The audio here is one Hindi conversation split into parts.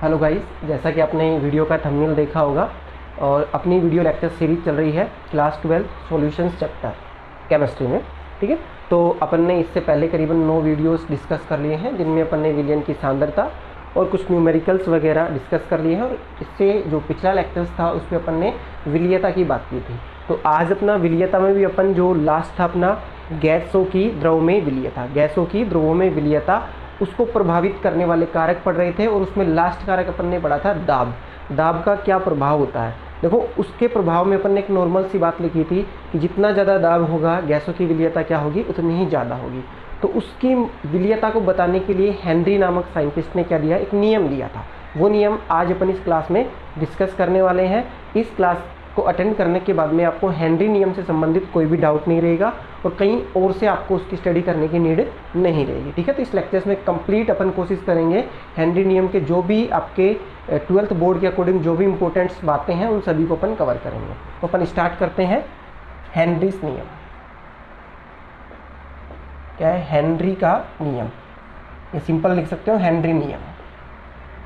हेलो गाइस, जैसा कि आपने वीडियो का थंबनेल देखा होगा और अपनी वीडियो लेक्चर सीरीज चल रही है क्लास 12 सॉल्यूशंस चैप्टर केमिस्ट्री में। ठीक है, तो अपन ने इससे पहले करीबन 9 वीडियोस डिस्कस कर लिए हैं, जिनमें अपन ने विलयन की सांद्रता और कुछ न्यूमेरिकल्स वगैरह डिस्कस कर लिए हैं। और इससे जो पिछला लेक्चर्स था उस पर अपन ने विलीयता की बात की थी। तो आज अपना विलीयता में भी अपन जो लास्ट था अपना गैसों की द्रव में विलीयता, गैसों की द्रवों में विलीयता, उसको प्रभावित करने वाले कारक पढ़ रहे थे। और उसमें लास्ट कारक अपन ने पढ़ा था दाब। दाब का क्या प्रभाव होता है, देखो उसके प्रभाव में अपन ने एक नॉर्मल सी बात लिखी थी कि जितना ज़्यादा दाब होगा गैसों की विलीयता क्या होगी, उतनी ही ज़्यादा होगी। तो उसकी विलीयता को बताने के लिए हेनरी नामक साइंटिस्ट ने क्या दिया, एक नियम दिया था। वो नियम आज अपन इस क्लास में डिस्कस करने वाले हैं। इस क्लास को अटेंड करने के बाद में आपको हेनरी नियम से संबंधित कोई भी डाउट नहीं रहेगा और कहीं और से आपको उसकी स्टडी करने की नीड नहीं रहेगी। ठीक है, तो इस लेक्चर्स में कंप्लीट अपन कोशिश करेंगे हेनरी नियम के जो भी आपके 12th बोर्ड के अकॉर्डिंग जो भी इंपॉर्टेंट्स बातें हैं उन सभी को अपन कवर करेंगे। तो अपन स्टार्ट करते हैं। हेनरीज नियम क्या है? हेनरी का नियम, ये सिंपल लिख सकते हो हेनरी नियम,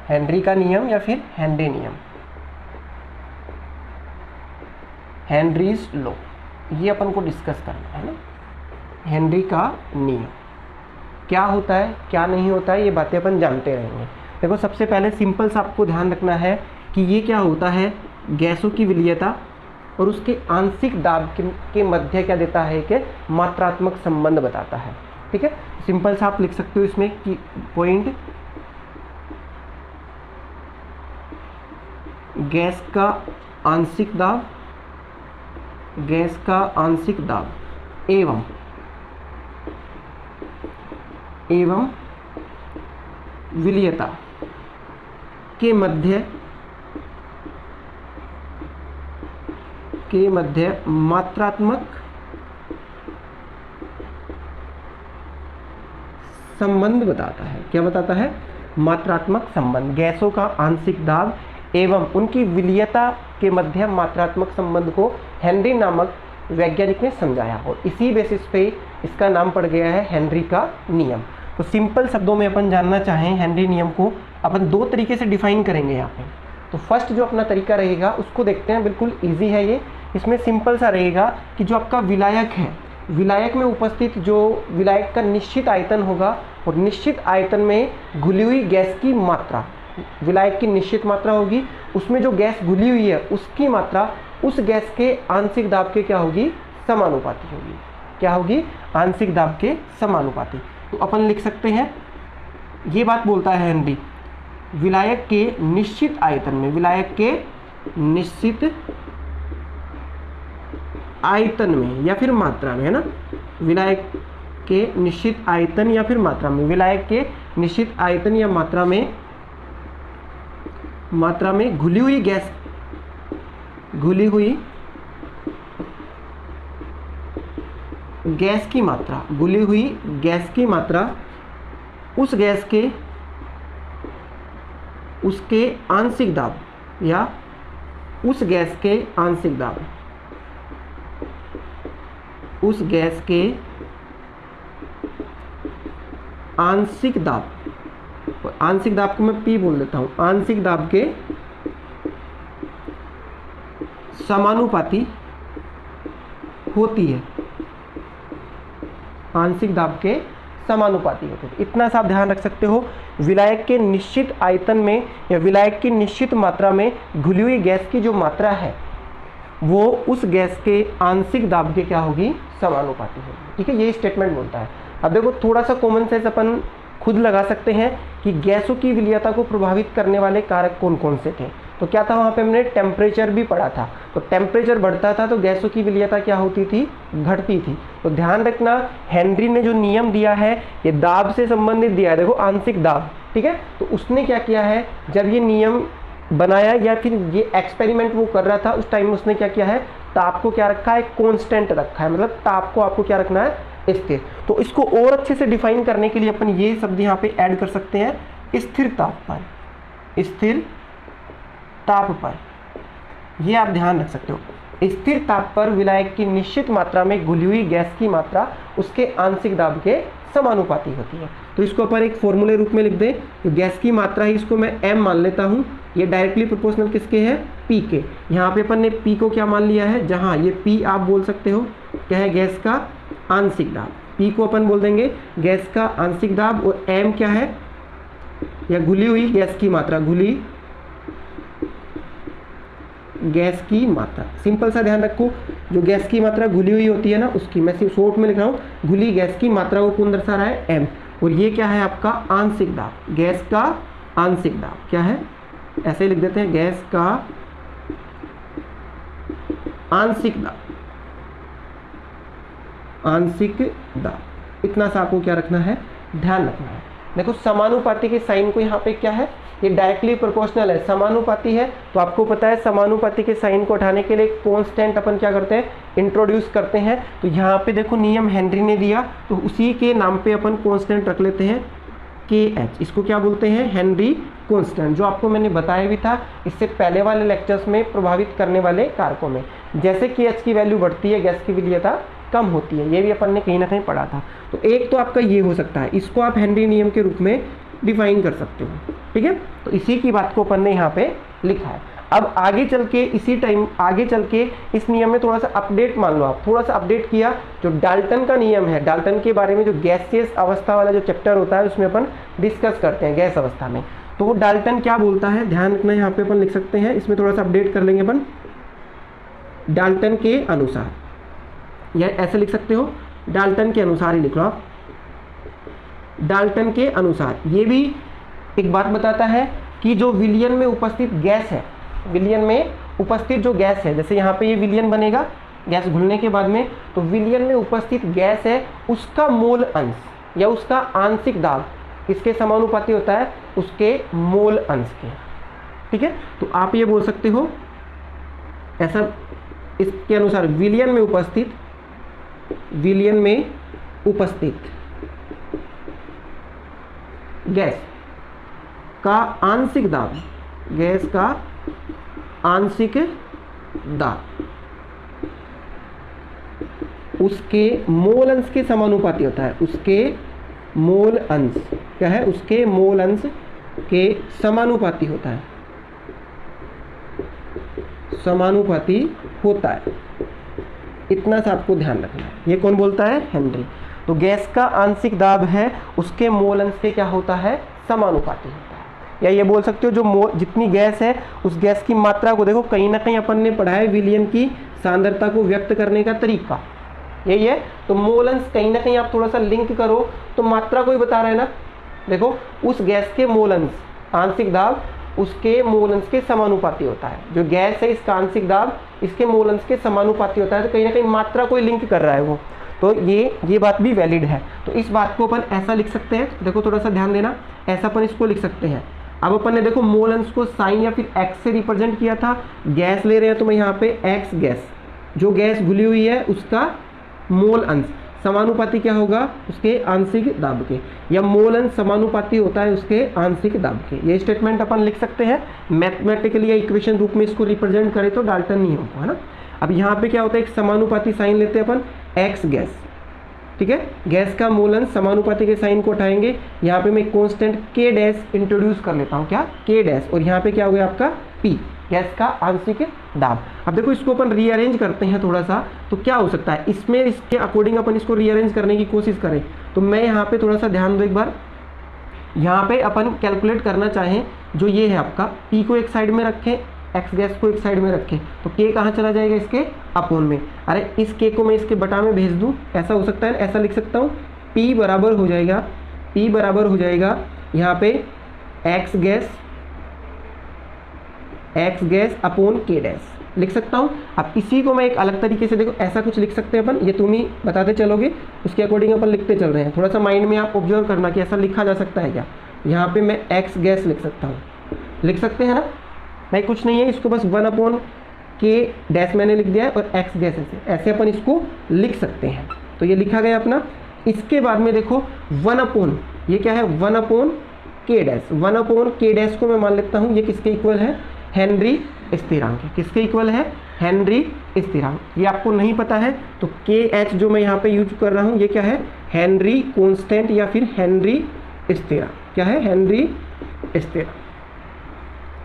हेनरी का नियम या फिर हेनरी नियम, हेनरीज लॉ, ये अपन को डिस्कस करना है ना। हेनरी का नियम क्या होता है, क्या नहीं होता है, ये बातें अपन जानते रहेंगे। देखो सबसे पहले सिंपल सा आपको ध्यान रखना है कि ये क्या होता है, गैसों की विलीयता और उसके आंशिक दाब के मध्य क्या देता है कि मात्रात्मक संबंध बताता है। ठीक है, सिंपल सा आप लिख सकते हो इसमें कि पॉइंट गैस का आंशिक दाब, गैस का आंशिक दाब एवं विलीयता के मध्य मात्रात्मक संबंध बताता है। क्या बताता है? मात्रात्मक संबंध। गैसों का आंशिक दाब एवं उनकी विलीयता के मध्य मात्रात्मक संबंध को हेनरी नामक वैज्ञानिक ने समझाया और इसी बेसिस पे इसका नाम पड़ गया है हेनरी का नियम। तो सिंपल शब्दों में अपन जानना चाहें हेनरी नियम को, अपन 2 तरीके से डिफाइन करेंगे यहाँ पे। तो फर्स्ट जो अपना तरीका रहेगा उसको देखते हैं, बिल्कुल ईजी है ये। इसमें सिंपल सा रहेगा कि जो आपका विलायक है, विलायक में उपस्थित जो विलायक का निश्चित आयतन होगा और निश्चित आयतन में घुली हुई गैस की मात्रा, विलायक की निश्चित मात्रा होगी, उसमें जो गैस घुली हुई है उसकी मात्रा उस गैस के आंशिक दाब के क्या होगी, समानुपाती होगी। क्या होगी? आंशिक दाब के समानुपाती। तो अपन लिख सकते हैं, ये बात बोलता है हेनरी, विलायक के निश्चित आयतन में, विलायक के निश्चित आयतन में या फिर मात्रा में, है ना, विलायक के निश्चित आयतन या फिर मात्रा में, विलायक के निश्चित आयतन या मात्रा में घुली हुई गैस, घुली हुई गैस की मात्रा, घुली हुई गैस की मात्रा उस गैस के उसके आंशिक दाब या उस गैस के आंशिक दाब, उस गैस के आंशिक दाब, आंशिक दाब को मैं P बोल देता हूँ, आंशिक दाब के समानुपाती होती है, आंशिक दाब के समानुपाती होते हैं। इतना सा आप ध्यान रख सकते हो, विलायक के निश्चित आयतन में या विलायक की निश्चित मात्रा में घुली हुई गैस की जो मात्रा है वो उस गैस के आंशिक दाब के क्या होगी, समानुपाती होगी। ठीक है, ये स्टेटमेंट बोलता है। अब देखो थोड़ा सा कॉमन सेंस अपन खुद लगा सकते हैं कि गैसों की विलीयता को प्रभावित करने वाले कारक कौन कौन से थे। तो क्या था वहाँ पे हमने टेम्परेचर भी पढ़ा था। तो टेम्परेचर बढ़ता था तो गैसों की विलीयता क्या होती थी, घटती थी। तो ध्यान रखना, हेनरी ने जो नियम दिया है ये दाब से संबंधित दिया है, देखो आंशिक दाब। ठीक है, तो उसने क्या किया है, जब ये नियम बनाया या फिर ये एक्सपेरिमेंट वो कर रहा था उस टाइम में उसने क्या किया है, ताप को क्या रखा है, कांस्टेंट रखा है, मतलब ताप को आपको क्या रखना है, स्थिर। तो इसको और अच्छे से डिफाइन करने के लिए अपन ये शब्द यहाँ पे ऐड कर सकते हैं, स्थिर ताप पर, स्थिर ताप पर। ये आप ध्यान रख सकते हो, स्थिर ताप पर विलायक की निश्चित मात्रा में घुली हुई गैस की मात्रा उसके आंशिक दाब के समानुपाती होती है। तो इसको अपन एक फॉर्मूले रूप में लिख दें। तो गैस की मात्रा है, इसको मैं m मान लेता हूँ। ये डायरेक्टली प्रोपोर्शनल किसके है, p के। यहाँ पे अपन ने p को क्या मान लिया है, जहाँ ये p आप बोल सकते हो क्या है, गैस का आंशिक दाब। p को अपन बोल देंगे गैस का आंशिक दाब, और m क्या है, या घुली हुई गैस की मात्रा, घुली गैस की मात्रा। सिंपल सा ध्यान रखो, जो गैस की मात्रा घुली हुई होती है ना, उसकी मैं सिर्फ शॉर्ट में लिख रहा हूँ, घुली गैस की मात्रा को कौन दर्शा रहा है, m। और ये क्या है आपका आंशिक दाब, गैस का आंशिक दाब क्या है, ऐसे लिख देते हैं, गैस का आंशिक दाब, आंशिक दाब। इतना सा आपको क्या रखना है, ध्यान रखना है। देखो समानुपाती के साइन को यहाँ पे क्या है, ये डायरेक्टली प्रोपोर्शनल है, समानुपाती है। तो आपको पता है समानुपाती के साइन को उठाने के लिए कांस्टेंट अपन क्या करते हैं, इंट्रोड्यूस करते हैं। तो यहाँ पे देखो नियम हेनरी ने दिया, तो उसी के नाम पे अपन कांस्टेंट रख लेते हैं KH। इसको क्या बोलते हैं, हेनरी कांस्टेंट, जो आपको मैंने बताया भी था इससे पहले वाले लेक्चर्स में, प्रभावित करने वाले कारकों में। जैसे KH की वैल्यू बढ़ती है, गैस की विलीयता कम होती है, ये भी अपन ने कहीं ना कहीं पढ़ा था। तो एक तो आपका ये हो सकता है, इसको आप हेनरी नियम के रूप में डिफाइन कर सकते हो, ठीक है। तो इसी की बात को अपन ने यहाँ पे लिखा है। अब आगे चल के इसी टाइम आगे चल के इस नियम में थोड़ा सा अपडेट, मान लो आप थोड़ा सा अपडेट किया, जो डाल्टन का नियम है, डाल्टन के बारे में जो गैसियस अवस्था वाला जो चैप्टर होता है उसमें अपन डिस्कस करते हैं गैस अवस्था में। तो वो डाल्टन क्या बोलता है, ध्यान रखना, यहाँ पे अपन लिख सकते हैं, इसमें थोड़ा सा अपडेट कर लेंगे अपन, डाल्टन के अनुसार, या ऐसे लिख सकते हो, डाल्टन के अनुसार ही लिख लो आप, डाल्टन के अनुसार। ये भी एक बात बताता है कि जो विलयन में उपस्थित गैस है, विलयन में उपस्थित जो गैस है, जैसे यहाँ पे ये विलयन बनेगा गैस घुलने के बाद में, तो विलयन में उपस्थित गैस है, उसका मोल अंश या उसका आंशिक दाब किसके समानुपाती होता है, उसके मोल अंश के, ठीक है। तो आप ये बोल सकते हो ऐसा, इसके अनुसार विलयन में उपस्थित, विलयन में उपस्थित गैस का आंशिक दाब, गैस का आंशिक दाब उसके मोल अंश के समानुपाती होता है, उसके मोल अंश क्या है, उसके मोल अंश के समानुपाती होता है, समानुपाती होता है। इतना सा आपको ध्यान रखना है। ये कौन बोलता है, हेनरी। तो गैस का आंशिक दाब है, उसके मोल अंश के क्या होता है, समानुपाती होता है। या ये बोल सकते हो जो जितनी गैस है उस गैस की मात्रा को देखो, कहीं ना कहीं अपन ने पढ़ा है विलयन की सांद्रता को व्यक्त करने का तरीका यही है। तो मोल अंश कहीं ना कहीं आप थोड़ा सा लिंक करो तो मात्रा को ही बता रहे हैं ना। देखो उस गैस के मोल अंश, आंशिक दाब उसके मोल अंश के समानुपाती होता है। जो गैस है इसका आंशिक दाब इसके मोल अंश के समानुपाती होता है। तो कहीं ना कहीं मात्रा को ही लिंक कर रहा है वो। तो ये बात भी वैलिड है। तो इस बात को अपन ऐसा लिख सकते हैं, देखो थोड़ा सा ध्यान देना, ऐसा अपन इसको लिख सकते हैं। अब अपन ने देखो मोल अंश को साइन या फिर एक्स से रिप्रेजेंट किया था, गैस ले रहे हैं तो मैं यहाँ पे एक्स गैस, जो गैस घुली हुई है उसका मोल अंश समानुपाती क्या होगा, उसके आंशिक दाब के, या मोल अंश समानुपाती होता है उसके आंशिक दाब के। ये स्टेटमेंट अपन लिख सकते हैं मैथमेटिकली या इक्वेशन रूप में इसको रिप्रेजेंट करें तो डाल्टन नियम को, है ना। अब यहाँ पे क्या होता है, एक समानुपाती साइन लेते हैं अपन, एक्स गैस, ठीक है। गैस का मोल अंश समानुपाती के साइन को उठाएंगे, यहाँ पे मैं कांस्टेंट के डैश इंट्रोड्यूस कर लेता हूँ, क्या के डैश, और यहाँ पे क्या हो गया आपका पी, गैस का आंशिक दाब। अब देखो इसको अपन रीअरेंज करते हैं थोड़ा सा, तो क्या हो सकता है इसमें, इसके अकॉर्डिंग अपन इसको रीअरेंज करने की कोशिश करें। तो मैं यहाँ पे थोड़ा सा ध्यान दो एक बार, यहाँ पे अपन कैलकुलेट करना चाहें, जो ये है आपका पी को एक साइड में रखें, एक्स गैस को एक साइड में रखें, तो के कहाँ चला जाएगा, इसके अपोन में। अरे इस के को मैं इसके बटा में भेज दूँ, ऐसा हो सकता है, ऐसा लिख सकता हूँ, पी बराबर हो जाएगा, पी बराबर हो जाएगा यहाँ पे एक्स गैस अपोन के डैश लिख सकता हूँ। अब इसी को मैं एक अलग तरीके से, देखो ऐसा कुछ लिख सकते हैं अपन, ये तुम ही बताते चलोगे, उसके अकॉर्डिंग अपन लिखते चल रहे हैं। थोड़ा सा माइंड में आप ऑब्जर्व करना कि ऐसा लिखा जा सकता है क्या। यहाँ पे मैं एक्स गैस लिख सकता हूँ, लिख सकते हैं ना, नहीं कुछ नहीं है, इसको बस 1 अपॉन के डैश मैंने लिख दिया है, और एक्स गैस ऐसे अपन इसको लिख सकते हैं। तो ये लिखा गया अपना। इसके बाद में देखो 1 अपॉन, ये क्या है, 1 अपॉन के डैश, 1 अपॉन के डैश को मैं मान लेता हूँ ये किसके इक्वल है, हेनरी स्थिरांक। किसके इक्वल है, हेनरी स्थिरांक। ये आपको नहीं पता है तो के एच जो मैं यहाँ पे यूज कर रहा हूँ ये क्या है, हेनरी कांस्टेंट या फिर हेनरी स्थिरांक क्या है, हेनरी स्थिरांक,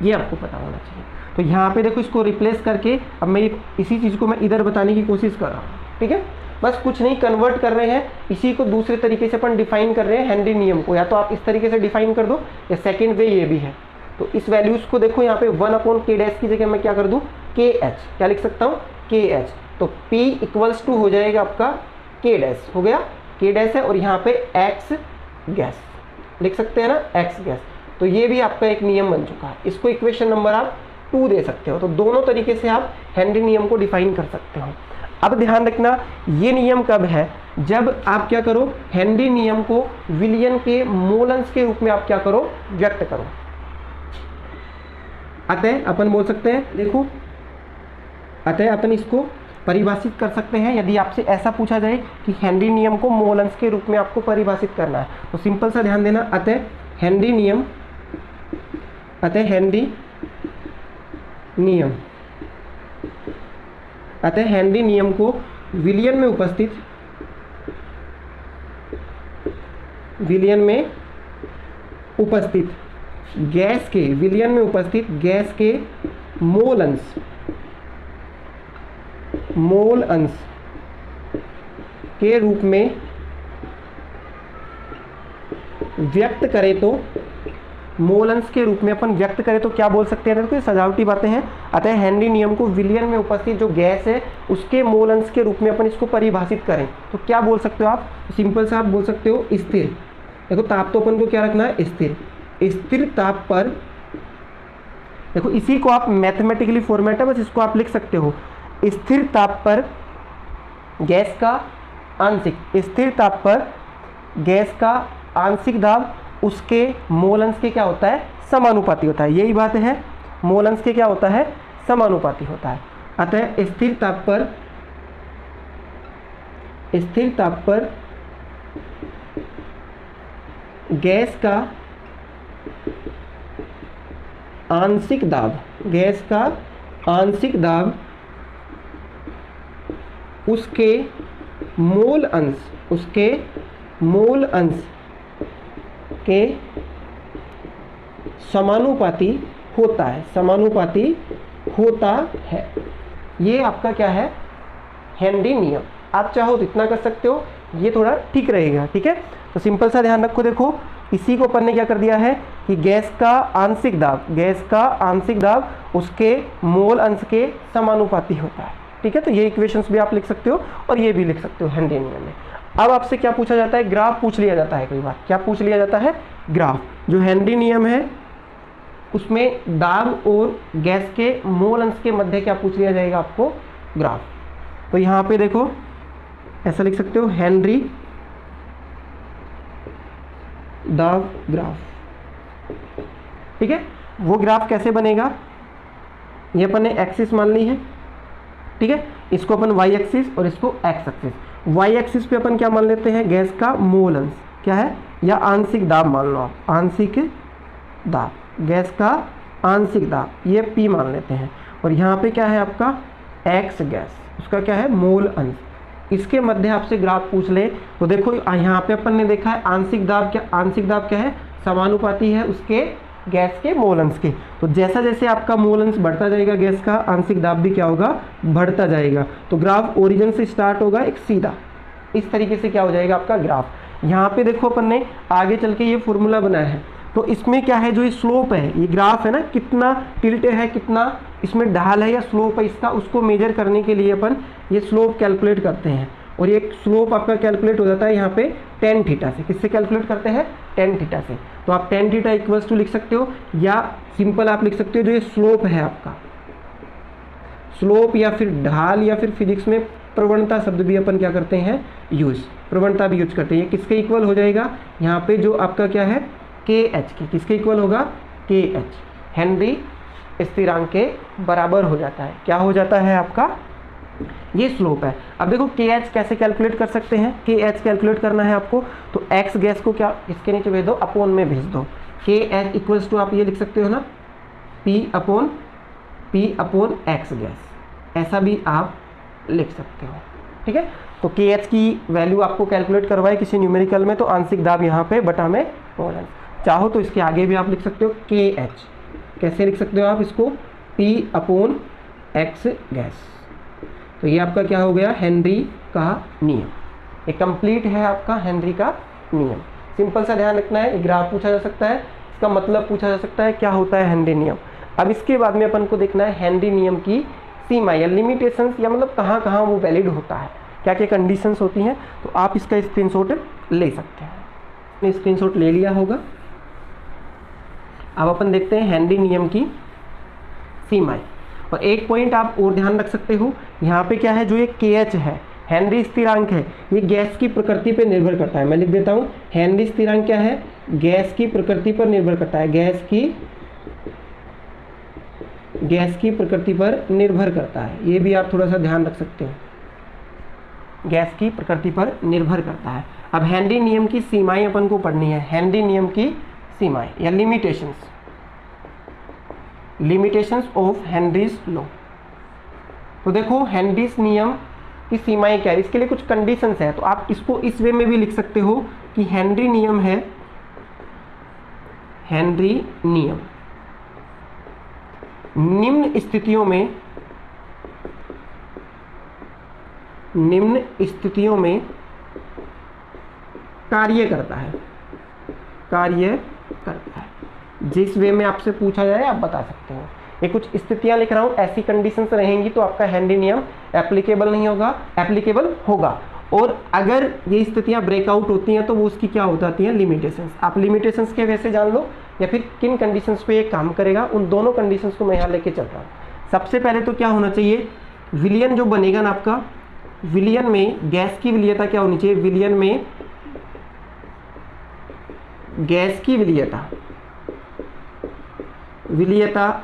ये आपको पता होना चाहिए। तो यहाँ पे देखो इसको रिप्लेस करके अब मैं इसी चीज़ को मैं इधर बताने की कोशिश कर रहा हूँ, ठीक है। बस कुछ नहीं, कन्वर्ट कर रहे हैं, इसी को दूसरे तरीके से अपन डिफाइन कर रहे हैं हेनरी नियम को। या तो आप इस तरीके से डिफाइन कर दो या सेकेंड वे ये भी है। तो इस वैल्यूज़ को देखो यहाँ पे 1/k की जगह मैं क्या कर दूँ, KH, क्या लिख सकता हूँ, KH। तो P इक्वल्स टू हो जाएगा आपका K' हो गया, K' है, और यहाँ पे X गैस लिख सकते हैं ना, X गैस। तो ये भी आपका एक नियम बन चुका है। इसको इक्वेशन नंबर आप 2 दे सकते हो। तो दोनों तरीके से आप हेनरी नियम को डिफाइन कर सकते हो। अब ध्यान रखना, ये नियम कब है, जब आप क्या करो, हेनरी नियम को विलियन के मोलन्स के रूप में आप क्या करो, व्यक्त करो। अतः अपन बोल सकते हैं, देखो अतः अपन इसको परिभाषित कर सकते हैं। यदि आपसे ऐसा पूछा जाए कि हेनरी नियम को मोलन्स के रूप में आपको परिभाषित करना है, तो सिंपल सा ध्यान देना, अतः हेनरी नियम, अतः हेनरी नियम, अतः हेनरी नियम को विलियन में उपस्थित, विलियन में उपस्थित गैस के, विलियन में उपस्थित गैस के मोल अंश, मोल अंश के रूप में व्यक्त करें तो, मोल अंश के रूप में अपन व्यक्त करें तो क्या बोल सकते हैं, देखो ये सजावटी बातें हैं। अतः हेनरी नियम को विलियन में उपस्थित जो गैस है उसके मोल अंश के रूप में अपन इसको परिभाषित करें तो क्या बोल सकते हो आप, सिंपल सा आप बोल सकते हो स्थिर। देखो ताप तो अपन को क्या रखना है, स्थिर। स्थिर ताप पर, देखो इसी को आप मैथमेटिकली फॉर्मेट है, बस इसको आप लिख सकते हो, स्थिर ताप पर गैस का आंशिक, स्थिर ताप पर गैस का आंशिक दाब उसके मोल अंश के क्या होता है, समानुपाती होता है। यही बात है, मोल अंश के क्या होता है, समानुपाती होता है। अतः स्थिर ताप पर, स्थिर ताप पर गैस का आंशिक दाब, गैस का आंशिक दाब उसके मोल अंश, उसके मोल अंश के समानुपाती होता है, समानुपाती होता है। ये आपका क्या है, हेनरी नियम। आप चाहो तो इतना कर सकते हो, ये थोड़ा ठीक रहेगा, ठीक है। तो सिंपल सा ध्यान रखो, देखो इसी को अपन ने क्या कर दिया है कि गैस का आंशिक दाब, गैस का आंशिक दाब उसके मोल अंश के समानुपाती होता है, ठीक है। तो ये इक्वेशंस भी आप लिख सकते हो और ये भी लिख सकते हो हेनरी नियम में। अब आपसे क्या पूछा जाता है, ग्राफ पूछ लिया जाता है कई बार। क्या पूछ लिया जाता है, ग्राफ। जो हेनरी नियम है उसमें दाब और गैस के मोल अंश के मध्य क्या पूछ लिया जाएगा आपको, ग्राफ। तो यहाँ पे देखो ऐसा लिख सकते हो, हेनरी दाब ग्राफ, ठीक है। वो ग्राफ कैसे बनेगा, ये अपन ने एक्सिस मान ली है, ठीक है। इसको अपन वाई एक्सिस और इसको एक्स एक्सिस। वाई एक्सिस पे अपन क्या मान लेते हैं, गैस का मोल अंश क्या है, या आंशिक दाब मान लो आप, आंशिक दाब, गैस का आंशिक दाब, ये P मान लेते हैं। और यहाँ पे क्या है आपका एक्स गैस, उसका क्या है, मोल अंश। इसके मध्य आपसे ग्राफ पूछ ले तो देखो यहाँ पे अपन ने देखा है आंशिक दाब, क्या आंशिक दाब क्या है, समानुपाती है उसके गैस के मोल अंश के। तो जैसा जैसे आपका मोल अंश बढ़ता जाएगा गैस का, आंशिक दाब भी क्या होगा, बढ़ता जाएगा। तो ग्राफ ओरिजिन से स्टार्ट होगा एक सीधा, इस तरीके से क्या हो जाएगा आपका ग्राफ। यहाँ पे देखो अपन ने आगे चल के ये फॉर्मूला बनाया है, तो इसमें क्या है, जो ये स्लोप है, ये ग्राफ है ना, कितना टिल्ट है, कितना इसमें ढाल है या स्लोप है इसका, उसको मेजर करने के लिए अपन ये स्लोप कैलकुलेट करते हैं। और ये स्लोप आपका कैलकुलेट हो जाता है यहाँ पे tan थीटा से। किससे कैलकुलेट करते हैं, tan थीटा से। तो आप tan थीटा इक्वल्स टू लिख सकते हो, या सिंपल आप लिख सकते हो जो ये स्लोप है आपका, स्लोप या फिर ढाल, या फिर फिजिक्स में प्रवणता शब्द भी अपन क्या करते हैं, यूज, प्रवणता भी यूज करते हैं। ये किसके इक्वल हो जाएगा, यहाँ पे जो आपका क्या है, KH के, किसके इक्वल होगा, KH, हेनरी स्थिरांक के बराबर हो जाता है। क्या हो जाता है आपका, ये स्लोप है। अब देखो KH कैसे कैलकुलेट कर सकते हैं, KH कैलकुलेट करना है आपको तो X गैस को क्या इसके नीचे भेज दो, अपॉन में भेज दो। KH इक्वल्स टू आप ये लिख सकते हो ना, P अपॉन X गैस, ऐसा भी आप लिख सकते हो, ठीक है। तो KH की वैल्यू आपको कैलकुलेट करवाए किसी न्यूमेरिकल में, तो आंशिक दाब यहाँ पे बटा में मोलर। चाहो तो इसके आगे भी आप लिख सकते हो KH। कैसे लिख सकते हो आप इसको? P/X gas. तो ये आपका क्या हो गया? हेनरी का नियम। ये कंप्लीट है आपका हेनरी का नियम। सिंपल सा ध्यान रखना है, ग्राफ पूछा जा सकता है, इसका मतलब पूछा जा सकता है, क्या होता है हेनरी नियम। अब इसके बाद में अपन को देखना है हेनरी नियम की सीमा या लिमिटेशंस, या मतलब कहाँ कहाँ वो वैलिड होता है, क्या क्या कंडीशंस होती हैं। तो आप इसका स्क्रीनशॉट ले सकते हैं। आपने स्क्रीनशॉट ले लिया होगा। अब अपन देखते हैं हेनरी नियम की सीमाएं। और एक पॉइंट आप और ध्यान रख सकते हो, यहाँ पे क्या है, जो ये KH है, हेनरी स्थिरांक है, ये गैस की प्रकृति पर निर्भर करता है। मैं लिख देता हूँ, हेनरी स्थिरांक क्या है? गैस की प्रकृति पर निर्भर करता है। गैस की प्रकृति पर निर्भर करता है। ये भी आप थोड़ा सा ध्यान रख सकते हो, गैस की प्रकृति पर निर्भर करता है। अब हेनरी नियम की सीमाएं अपन को पढ़नी है। हेनरी नियम की सीमाएं या लिमिटेशंस ऑफ हेनरीज लॉ। तो देखो हेनरीज नियम की सीमाएं क्या है, इसके लिए कुछ कंडीशंस है। तो आप इसको इस वे में भी लिख सकते हो कि हेनरी नियम है, हेनरी नियम निम्न स्थितियों में कार्य करता है। जिस वे में आपसे पूछा जाए आप बता सकते हो। ये कुछ स्थितियां लिख रहा हूं, ऐसी कंडीशंस रहेंगी तो आपका हेनरी नियम एप्लीकेबल होगा। और अगर ये स्थितियां ब्रेकआउट होती हैं तो वो उसकी क्या हो जाती हैं? लिमिटेशंस। आप लिमिटेशंस के वैसे जान लो, या फिर किन कंडीशंस पे ये काम करेगा, उन दोनों कंडीशंस को मैं यहाँ लेके चल रहा हूँ। सबसे पहले तो क्या होना चाहिए? विलयन जो बनेगा ना आपका, विलयन में गैस की विलीयता क्या होनी चाहिए? विलयन में गैस की विलीयता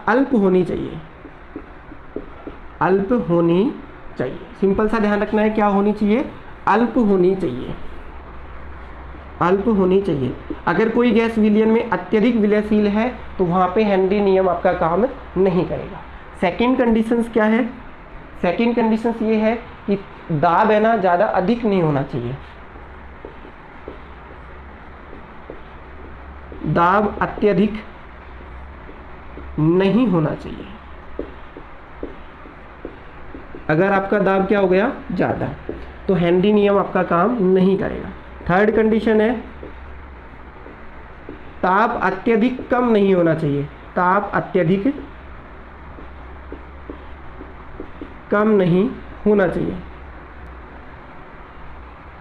अल्प होनी चाहिए। सिंपल सा ध्यान रखना है, क्या होनी चाहिए? अल्प होनी चाहिए। अगर कोई गैस विलयन में अत्यधिक विलयशील है तो वहाँ पे हेनरी नियम आपका काम नहीं करेगा। सेकंड कंडीशंस क्या है? सेकंड कंडीशंस ये है कि दाब है ना ज़्यादा अधिक नहीं होना चाहिए। दाब अत्यधिक नहीं होना चाहिए। अगर आपका दाब क्या हो गया? ज़्यादा, तो हेनरी नियम आपका काम नहीं करेगा। थर्ड कंडीशन है ताप अत्यधिक कम नहीं होना चाहिए। ताप अत्यधिक कम नहीं होना चाहिए।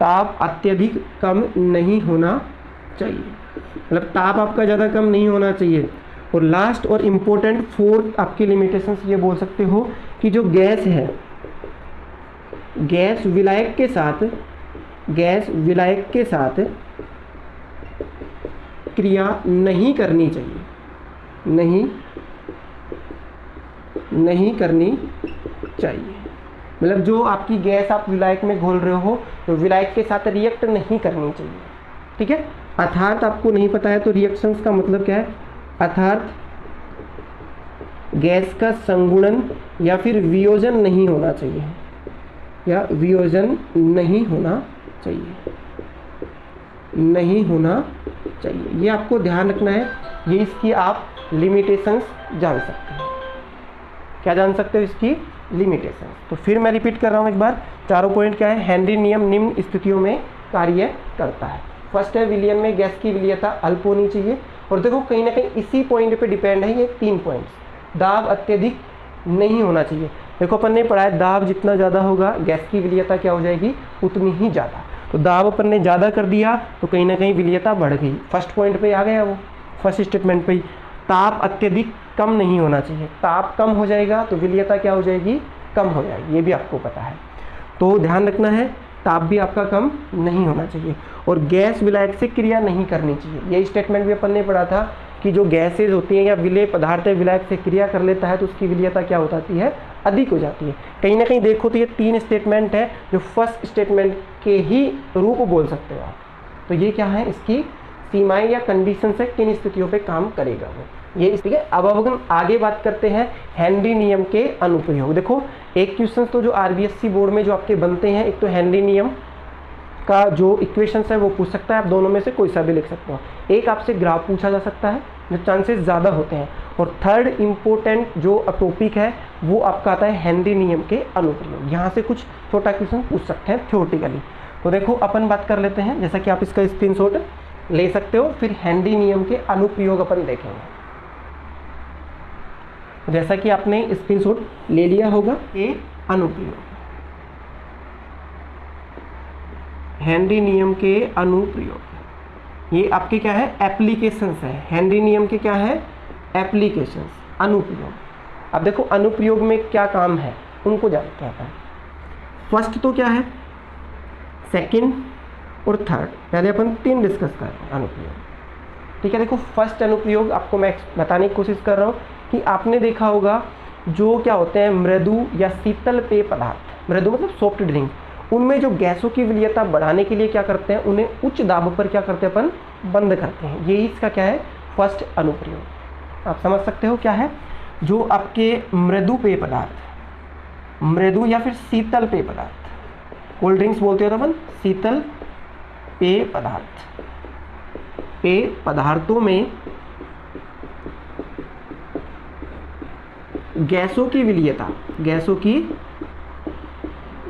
ताप अत्यधिक कम नहीं होना चाहिए, मतलब ताप आपका ज़्यादा कम नहीं होना चाहिए। और लास्ट और इम्पोर्टेंट फोर्थ आपकी लिमिटेशंस ये बोल सकते हो कि जो गैस है, गैस विलायक के साथ क्रिया नहीं करनी चाहिए। नहीं करनी चाहिए, मतलब जो आपकी गैस आप विलायक में घोल रहे हो तो विलायक के साथ रिएक्ट नहीं करनी चाहिए। ठीक है। अर्थात आपको नहीं पता है तो रिएक्शंस का मतलब क्या है? अर्थात गैस का संगुणन या फिर वियोजन नहीं होना चाहिए, नहीं होना चाहिए। ये आपको ध्यान रखना है। ये इसकी आप लिमिटेशंस जान सकते हैं। क्या जान सकते हो? इसकी लिमिटेशंस। तो फिर मैं रिपीट कर रहा हूँ एक बार, चारों पॉइंट क्या है? हेनरी नियम निम्न स्थितियों में कार्य करता है। फर्स्ट है विलयन में गैस की विलीयता अल्प होनी चाहिए। और देखो कहीं ना कहीं इसी पॉइंट पे डिपेंड है ये 3 पॉइंट्स। दाब अत्यधिक नहीं होना चाहिए। देखो अपन ने पढ़ा है दाब जितना ज़्यादा होगा गैस की विलीयता क्या हो जाएगी? उतनी ही ज़्यादा। तो दाब अपन ने ज़्यादा कर दिया तो कहीं ना कहीं विलीयता बढ़ गई। फर्स्ट पॉइंट पे आ गया वो, फर्स्ट स्टेटमेंट पे ही। ताप अत्यधिक कम नहीं होना चाहिए। ताप कम हो जाएगा तो विलीयता क्या हो जाएगी? कम हो जाएगी। ये भी आपको पता है, तो ध्यान रखना है। ताप भी आपका कम नहीं होना चाहिए और गैस विलायक से क्रिया नहीं करनी चाहिए। ये स्टेटमेंट भी अपन ने पढ़ा था कि जो गैसेज होती हैं या विलेय पदार्थ है विलायक से क्रिया कर लेता है तो उसकी विलीयता क्या हो जाती है? अधिक हो जाती है। कहीं ना कहीं देखो तो ये 3 स्टेटमेंट है जो फर्स्ट स्टेटमेंट के ही रूप बोल सकते हो आप। तो ये क्या है? इसकी सीमाएं या कंडीशन से किन स्थितियों पे काम करेगा वो, ये इसलिए। अब अपन आगे बात करते हैं हेनरी नियम के अनुप्रयोग। देखो एक क्वेश्चन तो जो आरबीएससी बोर्ड में जो आपके बनते हैं, एक तो हेनरी नियम आपका जो इक्वेशंस है वो पूछ सकता है, आप दोनों में से कोई सा भी लिख सकते हो। एक आपसे ग्राफ पूछा जा सकता है, जो चांसेस ज़्यादा होते हैं। और थर्ड इम्पोर्टेंट जो टॉपिक है वो आपका आता है हेनरी नियम के अनुप्रयोग। यहाँ से कुछ छोटा क्वेश्चन पूछ सकते हैं थ्योरेटिकली। तो देखो अपन बात कर लेते हैं, जैसा कि आप इसका स्क्रीनशॉट ले सकते हो, फिर हेनरी नियम के अनुप्रयोग अपन देखेंगे। जैसा कि आपने स्क्रीनशॉट ले लिया होगा, ये अनुप्रयोग, हेनरी नियम के अनुप्रयोग, ये आपके क्या है, एप्लीकेशंस है। हेनरी नियम के क्या है, एप्लीकेशंस, अनुप्रयोग। अब देखो अनुप्रयोग में क्या काम है उनको जानते हैं अपन। फर्स्ट तो क्या है, सेकंड और थर्ड, पहले अपन 3 डिस्कस कर रहे हैं अनुप्रयोग। ठीक है, देखो फर्स्ट अनुप्रयोग आपको मैं बताने की कोशिश कर रहा हूँ कि आपने देखा होगा जो क्या होते हैं मृदु या शीतल पेय पदार्थ, मृदु मतलब सॉफ्ट ड्रिंक, उनमें जो गैसों की विलीयता बढ़ाने के लिए क्या करते हैं, उन्हें उच्च दाब पर क्या करते हैं अपन, बंद करते हैं। यही इसका क्या है, फर्स्ट अनुप्रयोग। आप समझ सकते हो क्या है, जो आपके मृदु पेय पदार्थ, मृदु या फिर शीतल पेय पदार्थ, कोल्ड ड्रिंक्स बोलते हो तो अपन शीतल पेय पदार्थ, पेय पदार्थों में गैसों की विलीयता, गैसों की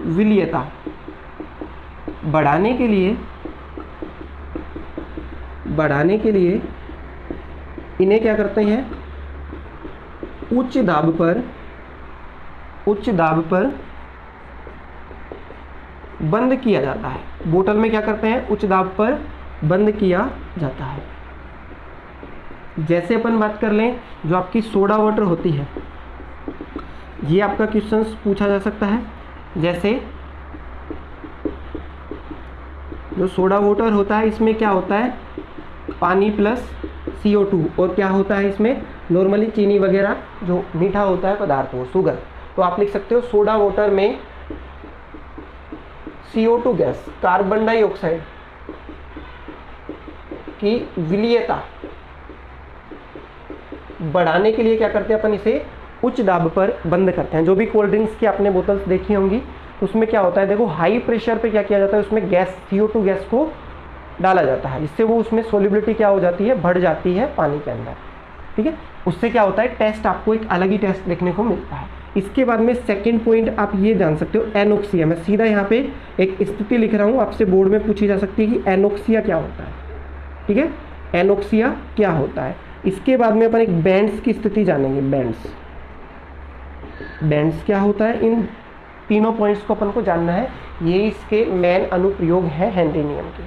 विलीयता बढ़ाने के लिए इन्हें क्या करते हैं, उच्च दाब पर बंद किया जाता है। बोतल में क्या करते हैं, उच्च दाब पर बंद किया जाता है। जैसे अपन बात कर लें जो आपकी सोडा वाटर होती है, ये आपका क्वेश्चन पूछा जा सकता है। जैसे जो सोडा वाटर होता है इसमें क्या होता है, पानी प्लस CO2, और क्या होता है इसमें नॉर्मली चीनी वगैरह जो मीठा होता है पदार्थ वो शुगर। तो आप लिख सकते हो सोडा वाटर में CO2 गैस, कार्बन डाइऑक्साइड की विलीयता बढ़ाने के लिए क्या करते हैं अपन, इसे उच्च दाब पर बंद करते हैं। जो भी कोल्ड ड्रिंक्स की आपने बोतल्स देखी होंगी उसमें क्या होता है, देखो हाई प्रेशर पे क्या किया जाता है, उसमें गैस CO2 गैस को डाला जाता है, जिससे वो उसमें सोलिबिलिटी क्या हो जाती है, बढ़ जाती है पानी के अंदर। ठीक है, उससे क्या होता है, टेस्ट आपको एक अलग ही टेस्ट देखने को मिलता है। इसके बाद में सेकंड पॉइंट आप ये जान सकते हो, एनोक्सिया। मैं सीधा यहाँ पे एक स्थिति लिख रहा हूँ, आपसे बोर्ड में पूछी जा सकती है कि एनोक्सिया क्या होता है। ठीक है, एनोक्सिया क्या होता है। इसके बाद में अपन एक बैंड्स की स्थिति जानेंगे, बैंड्स क्या होता है। इन तीनों पॉइंट्स को अपन को जानना है, ये इसके मेन अनुप्रयोग है हेनरी नियम के।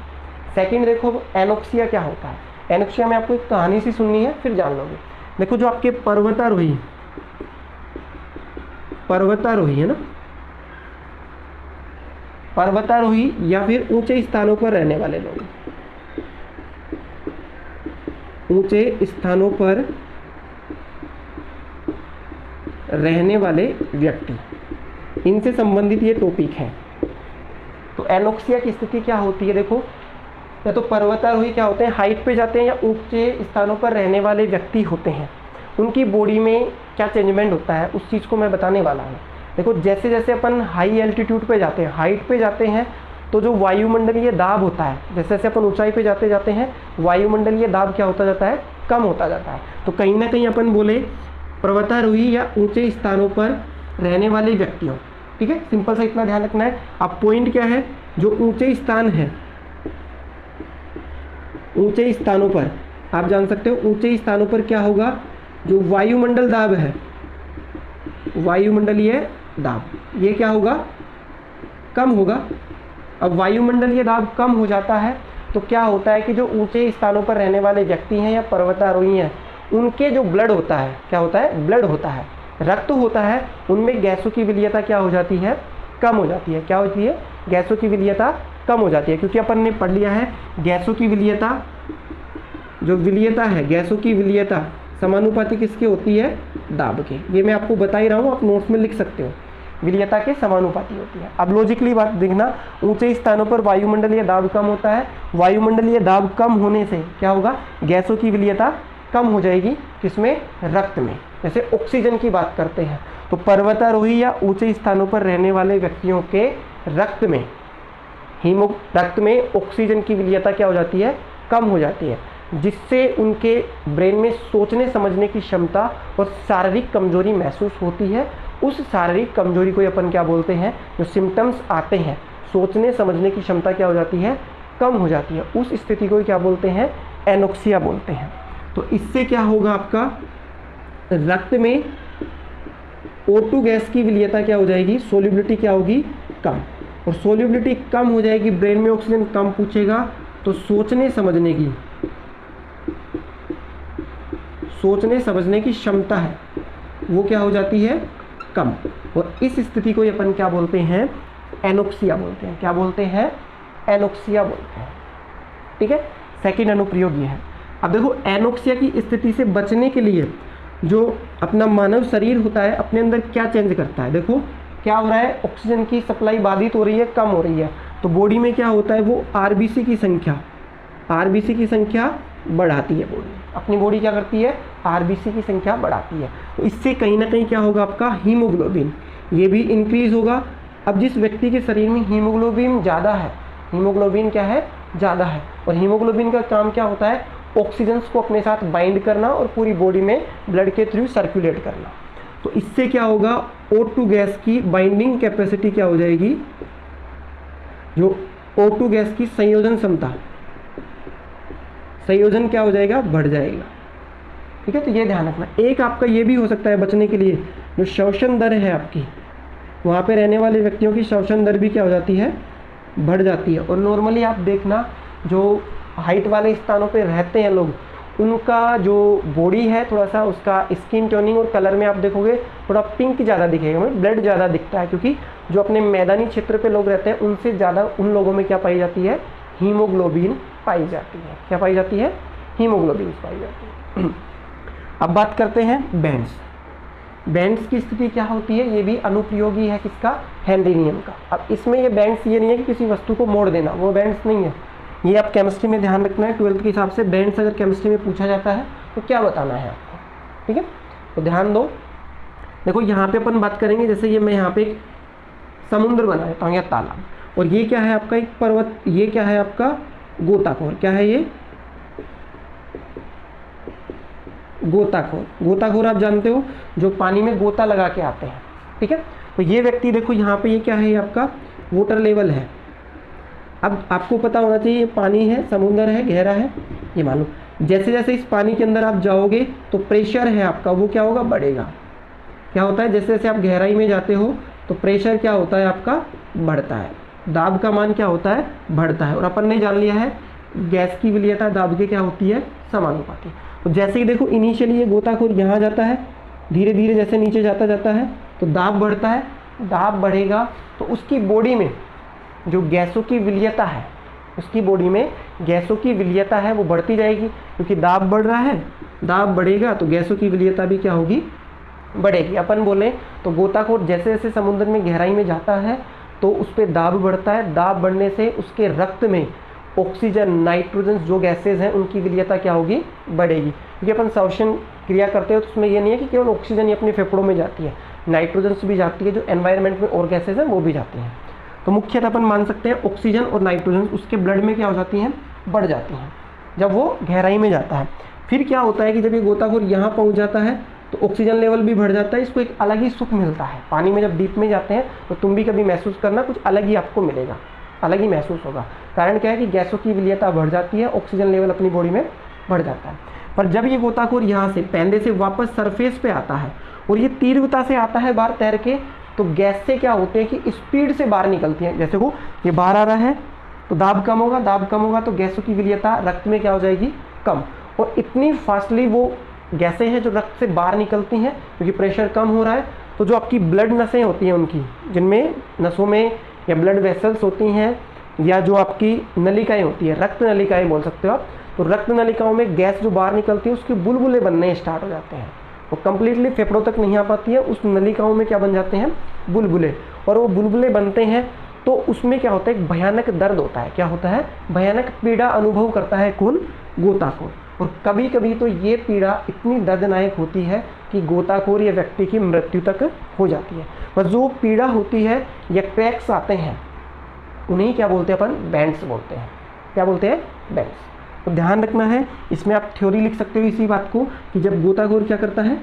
सेकंड देखो एनोक्सिया क्या होता है। एनोक्सिया में आपको एक कहानी सी सुननी है, फिर जान लोगे। देखो जो आपके पर्वतारोही है ना, पर्वतारोही या फिर ऊंचे स्थानों पर रहने वाले लोग, ऊंचे स्थानों पर रहने वाले व्यक्ति, इनसे संबंधित ये टॉपिक है। तो एनोक्सिया की स्थिति क्या होती है, देखो या तो पर्वतारोही क्या होते हैं, हाइट पे जाते हैं या ऊंचे स्थानों पर रहने वाले व्यक्ति होते हैं, उनकी बॉडी में क्या चेंजमेंट होता है उस चीज़ को मैं बताने वाला हूँ। देखो जैसे जैसे अपन हाई एल्टीट्यूड पे जाते हैं, हाइट पे जाते हैं, तो जो वायुमंडलीय दाब होता है, जैसे जैसे अपन ऊंचाई पे जाते जाते हैं वायुमंडलीय दाब क्या होता जाता है, कम होता जाता है। तो कहीं ना कहीं अपन बोले पर्वतारोही या ऊंचे स्थानों पर रहने वाले व्यक्तियों। ठीक है, सिंपल सा इतना ध्यान रखना है। अब पॉइंट क्या है, जो ऊंचे स्थान है, ऊंचे स्थानों पर आप जान सकते हो, ऊंचे स्थानों पर क्या होगा, जो वायुमंडल दाब है, वायुमंडलीय दाब, ये क्या होगा, कम होगा। अब वायुमंडलीय दाब कम हो जाता है तो क्या होता है कि जो ऊंचे स्थानों पर रहने वाले व्यक्ति हैं या पर्वतारोही हैं, उनके जो ब्लड होता है, क्या होता है, ब्लड होता है, रक्त होता है, उनमें गैसों की विलीयता क्या हो जाती है, कम हो जाती है। क्या होती है, गैसों की विलीयता कम हो जाती है, क्योंकि अपन ने पढ़ लिया है गैसों की विलीयता, जो विलीयता है, गैसों की विलीयता समानुपाती किसकी होती है, दाब के। ये मैं आपको बता ही रहा हूँ, आप नोट्स में लिख सकते हो, विलीयता के समानुपाती होती है। अब लॉजिकली बात देखना, ऊंचे स्थानों पर वायुमंडलीय दाब कम होता है, वायुमंडलीय दाब कम होने से क्या होगा, गैसों की विलीयता कम हो जाएगी, किसमें, रक्त में। जैसे ऑक्सीजन की बात करते हैं तो पर्वतारोही या ऊंचे स्थानों पर रहने वाले व्यक्तियों के रक्त में रक्त में ऑक्सीजन की विलीयता क्या हो जाती है, कम हो जाती है, जिससे उनके ब्रेन में सोचने समझने की क्षमता और शारीरिक कमजोरी महसूस होती है। उस शारीरिक कमजोरी को अपन क्या बोलते हैं, जो सिम्टम्स आते हैं, सोचने समझने की क्षमता क्या हो जाती है, कम हो जाती है, उस स्थिति को क्या बोलते हैं, एनोक्सिया बोलते हैं। तो इससे क्या होगा, आपका रक्त में O2 गैस की विलीयता क्या हो जाएगी, सोल्यूबिलिटी क्या होगी, कम, और सोल्यूबिलिटी कम हो जाएगी, ब्रेन में ऑक्सीजन कम पूछेगा, तो सोचने समझने की क्षमता है वो क्या हो जाती है, कम, और इस स्थिति को अपन क्या बोलते हैं, एनोक्सिया बोलते हैं। क्या बोलते हैं, एनोक्सिया बोलते हैं। ठीक है, सेकंड अनुप्रयोग ये है। अब देखो एनोक्सिया की स्थिति से बचने के लिए जो अपना मानव शरीर होता है अपने अंदर क्या चेंज करता है, देखो क्या हो रहा है, ऑक्सीजन की सप्लाई बाधित हो रही है, कम हो रही है, तो बॉडी में क्या होता है, वो आरबीसी की संख्या बढ़ाती है। बॉडी अपनी बॉडी क्या करती है, आरबीसी की संख्या बढ़ाती है। तो इससे कहीं ना कहीं क्या होगा, आपका हीमोग्लोबिन ये भी इंक्रीज होगा। अब जिस व्यक्ति के शरीर में हीमोग्लोबिन ज़्यादा है, हीमोग्लोबिन क्या है, ज़्यादा है, और हीमोग्लोबिन का काम क्या होता है, ऑक्सीजन को अपने साथ बाइंड करना और पूरी बॉडी में ब्लड के थ्रू सर्कुलेट करना। तो इससे क्या होगा, O2 गैस की बाइंडिंग कैपेसिटी क्या हो जाएगी, जो O2 गैस की संयोजन क्षमता, संयोजन क्या हो जाएगा, बढ़ जाएगा। ठीक है, तो ये ध्यान रखना। एक आपका ये भी हो सकता है बचने के लिए, जो श्वसन दर है आपकी, वहाँ पे रहने वाले व्यक्तियों की श्वसन दर भी क्या हो जाती है, बढ़ जाती है। और नॉर्मली आप देखना जो हाइट वाले स्थानों पे रहते हैं लोग, उनका जो बॉडी है थोड़ा सा, उसका स्किन टोनिंग और कलर में आप देखोगे थोड़ा पिंक ज़्यादा दिखेगा, मतलब ब्लड ज़्यादा दिखता है, क्योंकि जो अपने मैदानी क्षेत्र पे लोग रहते हैं उनसे ज़्यादा उन लोगों में क्या पाई जाती है, हीमोग्लोबिन पाई जाती है। क्या पाई जाती है, हीमोग्लोबिन पाई जाती है। अब बात करते हैं बैंड्स। बैंड्स की स्थिति क्या होती है, ये भी अनुप्रयोगी है किसका, हेनरी नियम का। अब इसमें ये बैंड्स ये नहीं है कि किसी वस्तु को मोड़ देना, वो बैंड्स नहीं है, ये आप केमिस्ट्री में ध्यान रखना है। 12th के हिसाब से बैंड्स अगर केमिस्ट्री में पूछा जाता है तो क्या बताना है आपको, ठीक है, तो ध्यान दो। देखो यहाँ पे अपन बात करेंगे, जैसे ये मैं यहाँ पे एक समुद्र बना देता हूँ या तालाब, और ये क्या है आपका एक पर्वत, ये क्या है आपका गोताखोर, क्या है ये गोताखोर। गोताखोर आप जानते हो जो पानी में गोता लगा के आते हैं, ठीक है। तो ये व्यक्ति देखो यहाँ पे ये क्या है, ये आपका वाटर लेवल है। अब आपको पता होना चाहिए ये पानी है, समुद्र है, गहरा है, ये मालूम। जैसे जैसे इस पानी के अंदर आप जाओगे तो प्रेशर है आपका वो क्या होगा, बढ़ेगा। क्या होता है, जैसे जैसे आप गहराई में जाते हो तो प्रेशर क्या होता है आपका, बढ़ता है। दाब का मान क्या होता है, बढ़ता है। और अपन ने जान लिया है गैस की विलीयता दाब के क्या होती है, समानुपाती। तो जैसे ही देखो इनिशियली ये गोताखोर यहाँ जाता है, धीरे धीरे जैसे नीचे जाता है तो दाब बढ़ता है। दाब बढ़ेगा तो उसकी बॉडी में जो गैसों की विलीयता है, उसकी बॉडी में गैसों की विलीयता है वो बढ़ती जाएगी, क्योंकि दाब बढ़ रहा है। दाब बढ़ेगा तो गैसों की विलीयता भी क्या होगी, बढ़ेगी। अपन बोले तो गोताखोर जैसे जैसे समुद्र में गहराई में जाता है तो उस पर दाब बढ़ता है। दाब बढ़ने से उसके रक्त में ऑक्सीजन, नाइट्रोजन जो गैसेज हैं उनकी विलीयता क्या होगी, बढ़ेगी। क्योंकि अपन श्वसन क्रिया करते हो तो उसमें ये नहीं है कि केवल ऑक्सीजन ही अपने फेफड़ों में जाती है, नाइट्रोजन भी जाती है, जो एनवायरनमेंट में और गैसेज हैं वो भी जाती हैं। तो मुख्यतः अपन मान सकते हैं ऑक्सीजन और नाइट्रोजन उसके ब्लड में क्या हो जाती हैं, बढ़ जाती हैं जब वो गहराई में जाता है। फिर क्या होता है कि जब ये गोताखोर यहाँ पहुँच जाता है तो ऑक्सीजन लेवल भी बढ़ जाता है। इसको एक अलग ही सुख मिलता है। पानी में जब डीप में जाते हैं तो तुम भी कभी महसूस करना, कुछ अलग ही आपको मिलेगा, अलग ही महसूस होगा। कारण क्या है कि गैसों की विलीयता बढ़ जाती है, ऑक्सीजन लेवल अपनी बॉडी में बढ़ जाता है। पर जब ये गोताखोर यहाँ से पैंदे से वापस सरफेस पे आता है और ये तीव्रता से आता है बाहर तैर के, तो गैस से क्या होते हैं कि स्पीड से बाहर निकलती हैं। जैसे को ये बाहर आ रहा है तो दाब कम होगा, दाब कम होगा तो गैसों की विलीयता रक्त में क्या हो जाएगी, कम। और इतनी फास्टली वो गैसें हैं जो रक्त से बाहर निकलती हैं, क्योंकि प्रेशर कम हो रहा है। तो जो आपकी ब्लड नसें होती हैं उनकी, जिनमें नसों में या ब्लड वेसल्स होती हैं या जो आपकी नलिकाएं होती है, रक्त नलिकाएं बोल सकते हो आप, तो रक्त नलिकाओं में गैस जो बाहर निकलती है उसके बुलबुले बनने स्टार्ट हो जाते हैं। वो कंप्लीटली फेफड़ों तक नहीं आ पाती है, उस नलिकाओं में क्या बन जाते हैं, बुलबुले। और वो बुलबुले बनते हैं तो उसमें क्या होता है, एक भयानक दर्द होता है। क्या होता है, भयानक पीड़ा अनुभव करता है कौन, गोताखोर। और कभी कभी तो ये पीड़ा इतनी दर्दनाक होती है कि गोताखोर या व्यक्ति की मृत्यु तक हो जाती है। पर जो पीड़ा होती है या क्रैक्स आते हैं उन्हें क्या बोलते हैं अपन, बैंड्स बोलते हैं। क्या बोलते हैं, बैंड्स। तो ध्यान रखना है, इसमें आप थ्योरी लिख सकते हो इसी बात को कि जब गोताखोर क्या करता है,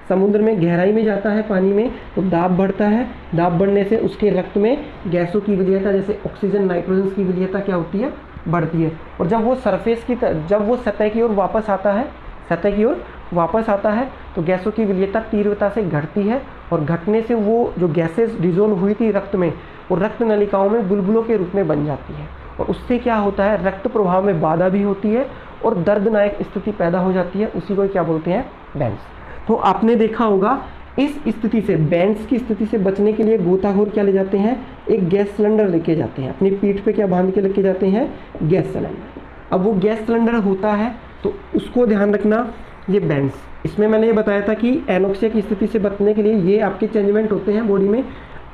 समुद्र में गहराई में जाता है पानी में, तो दाब बढ़ता है, दाब बढ़ने से उसके रक्त में गैसों की विलीयता जैसे ऑक्सीजन नाइट्रोजन की विलीयता क्या होती है, बढ़ती है। और जब वो सरफेस की जब वो सतह की ओर वापस आता है, सतह की ओर वापस आता है, तो गैसों की विलीयता तीव्रता से घटती है, और घटने से वो जो गैसेस डिजोल्व हुई थी रक्त में, वो रक्त नलिकाओं में बुलबुलों के रूप में बन जाती है, और उससे क्या होता है, रक्त प्रवाह में बाधा भी होती है और दर्दनायक स्थिति पैदा हो जाती है। उसी को क्या बोलते हैं, बैंड्स। तो आपने देखा होगा इस स्थिति से, बैंड्स की स्थिति से बचने के लिए गोताखोर क्या ले जाते हैं, एक गैस सिलेंडर लेके जाते हैं, अपनी पीठ पे क्या बांध के लेके जाते हैं, गैस सिलेंडर। अब वो गैस सिलेंडर होता है तो उसको ध्यान रखना, ये बैंड्स, इसमें मैंने ये बताया था कि एनोक्सिया की स्थिति से बचने के लिए ये आपके चेंजमेंट होते हैं बॉडी में।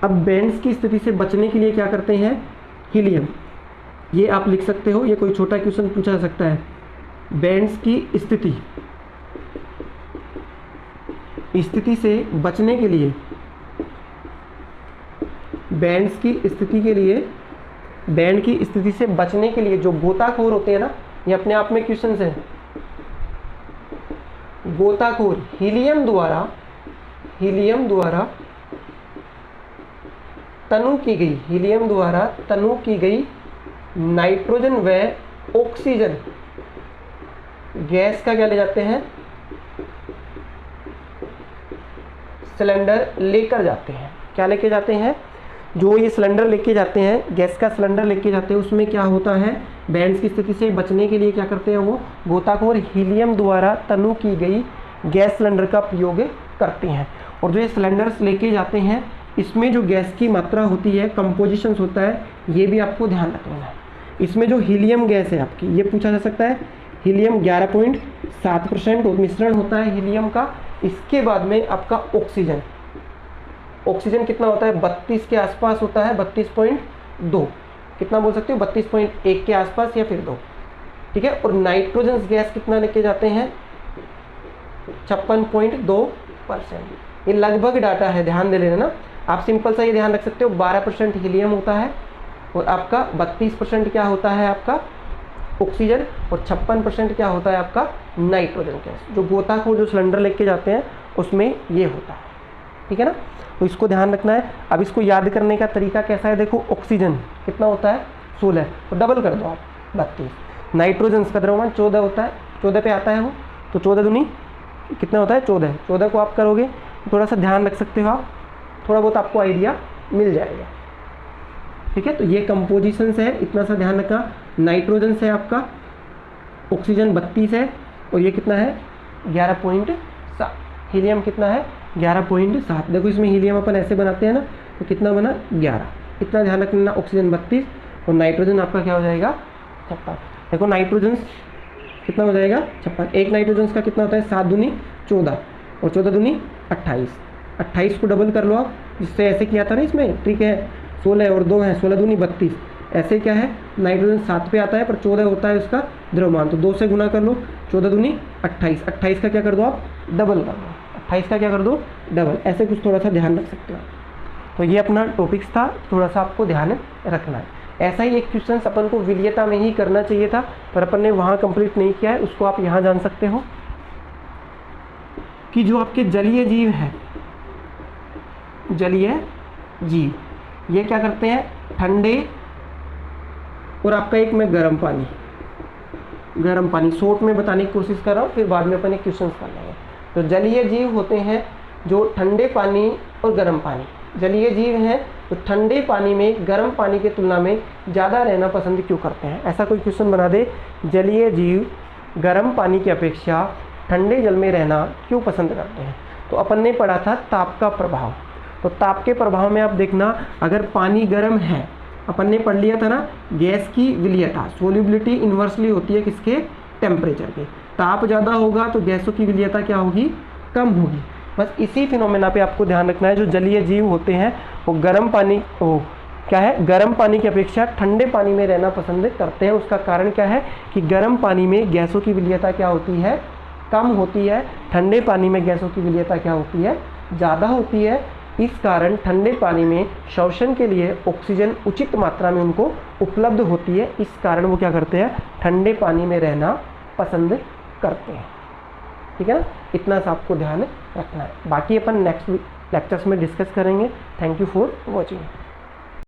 अब बैंड्स की स्थिति से बचने के लिए क्या करते हैं, हीलियम, ये आप लिख सकते हो, ये कोई छोटा क्वेश्चन पूछा जा सकता है। बैंड्स की स्थिति से बचने के लिए, बैंड्स की स्थिति के लिए, बैंड की स्थिति से बचने के लिए जो गोताखोर होते हैं ना, ये अपने आप में क्वेश्चन है। गोताखोर हीलियम द्वारा तनु की गई, हीलियम द्वारा तनु की गई नाइट्रोजन व ऑक्सीजन गैस का क्या ले जाते हैं, सिलेंडर लेकर जाते हैं। क्या लेके जाते हैं, जो ये सिलेंडर लेके जाते हैं, गैस का सिलेंडर लेके जाते हैं, उसमें क्या होता है, बैंड्स की स्थिति से बचने के लिए क्या करते हैं, वो गोताखोर हीलियम द्वारा तनु की गई गैस सिलेंडर का प्रयोग करते हैं। और जो ये सिलेंडर्स लेके जाते हैं, इसमें जो गैस की मात्रा होती है, कंपोजिशंस होता है, ये भी आपको ध्यान रखना है। इसमें जो हीलियम गैस है आपकी, ये पूछा जा सकता है, हीलियम 11.7% मिश्रण होता है हीलियम का। इसके बाद में आपका ऑक्सीजन, ऑक्सीजन कितना होता है, 32 के आसपास होता है, 32.2, कितना बोल सकते हो, 32.1 के आसपास या फिर 2, ठीक है। और नाइट्रोजन गैस कितना लेके जाते हैं, 56.2%। ये लगभग डाटा है, ध्यान दे लेना ना आप, सिंपल सा ये ध्यान रख सकते हो, 12% हीलियम होता है और आपका 32% क्या होता है आपका ऑक्सीजन, और 56% क्या होता है आपका नाइट्रोजन गैस। जो गोताखोर जो सिलेंडर लेके जाते हैं उसमें ये होता है, ठीक है ना। तो इसको ध्यान रखना है। अब इसको याद करने का तरीका कैसा है, देखो ऑक्सीजन कितना होता है, 16, तो डबल कर दो आप 32। नाइट्रोजन का द्रव्यमान 14 होता है, 14 पे आता है वो, तो 14 दूनी कितना होता है, 14। 14 को आप करोगे, थोड़ा सा ध्यान रख सकते हो आप, थोड़ा बहुत आपको आइडिया मिल जाएगा, ठीक है। तो ये कंपोजिशंस है, इतना सा ध्यान रखना। नाइट्रोजन से आपका ऑक्सीजन 32 है, और ये कितना है 11.7। हीलियम कितना है 11.7। देखो इसमें हीलियम अपन ऐसे बनाते हैं ना, तो कितना बना 11, इतना ध्यान रखना। ऑक्सीजन 32 और नाइट्रोजन आपका क्या हो जाएगा 56। देखो नाइट्रोजन कितना हो जाएगा 56। एक नाइट्रोजन का कितना होता है 7 दूनी 14 और 14 दूनी 28। 28 को डबल कर लो आप, जिससे ऐसे किया था ना इसमें, ठीक है। 16 और 2 है, 16 दूनी 32। ऐसे क्या है, नाइट्रोजन 7 पे आता है पर 14 होता है उसका द्रव्यमान, तो 2 से गुना कर लो, 14 दूनी 28। 28 का क्या कर दो आप, डबल कर दो, 28 का क्या कर दो डबल। ऐसे कुछ थोड़ा सा ध्यान रख सकते हो। तो ये अपना टॉपिक्स था, थोड़ा सा आपको ध्यान रखना है। ऐसा ही एक क्वेश्चन अपन को विलीयता में ही करना चाहिए था, पर अपन ने वहाँ कंप्लीट नहीं किया है, उसको आप यहाँ जान सकते हो कि जो आपके जलीय जीव है, जलीय जीव ये क्या करते हैं, ठंडे और आपका एक में गर्म पानी शॉर्ट में बताने की कोशिश कर रहा हूँ, फिर बाद में अपन एक क्वेश्चन कर लेंगे। तो जलीय जीव होते हैं जो ठंडे पानी और गर्म पानी, जलीय जीव हैं तो ठंडे पानी में गर्म पानी की तुलना में ज़्यादा रहना पसंद क्यों करते हैं। ऐसा कोई क्वेश्चन बना दे, जलीय जीव गर्म पानी की अपेक्षा ठंडे जल में रहना क्यों पसंद करते हैं। तो अपन ने पढ़ा था ताप का प्रभाव, तो ताप के प्रभाव में आप देखना, अगर पानी गर्म है, अपन ने पढ़ लिया था ना, गैस की विलीयता सोल्यूबिलिटी इन्वर्सली होती है किसके, टेम्परेचर के। ताप ज़्यादा होगा तो गैसों की विलीयता क्या होगी, कम होगी। बस इसी फिनोमेना पे आपको ध्यान रखना है। जो जलीय जीव होते हैं वो गर्म पानी क्या है, गर्म पानी की अपेक्षा ठंडे पानी में रहना पसंद करते हैं। उसका कारण क्या है कि गर्म पानी में गैसों की विलीयता क्या होती है, कम होती है। ठंडे पानी में गैसों की विलीयता क्या होती है, ज़्यादा होती है। इस कारण ठंडे पानी में श्वसन के लिए ऑक्सीजन उचित मात्रा में उनको उपलब्ध होती है। इस कारण वो क्या करते हैं, ठंडे पानी में रहना पसंद करते हैं। ठीक है ना, इतना सा आपको ध्यान रखना है। बाकी अपन नेक्स्ट लेक्चर्स में डिस्कस करेंगे। Thank you for watching.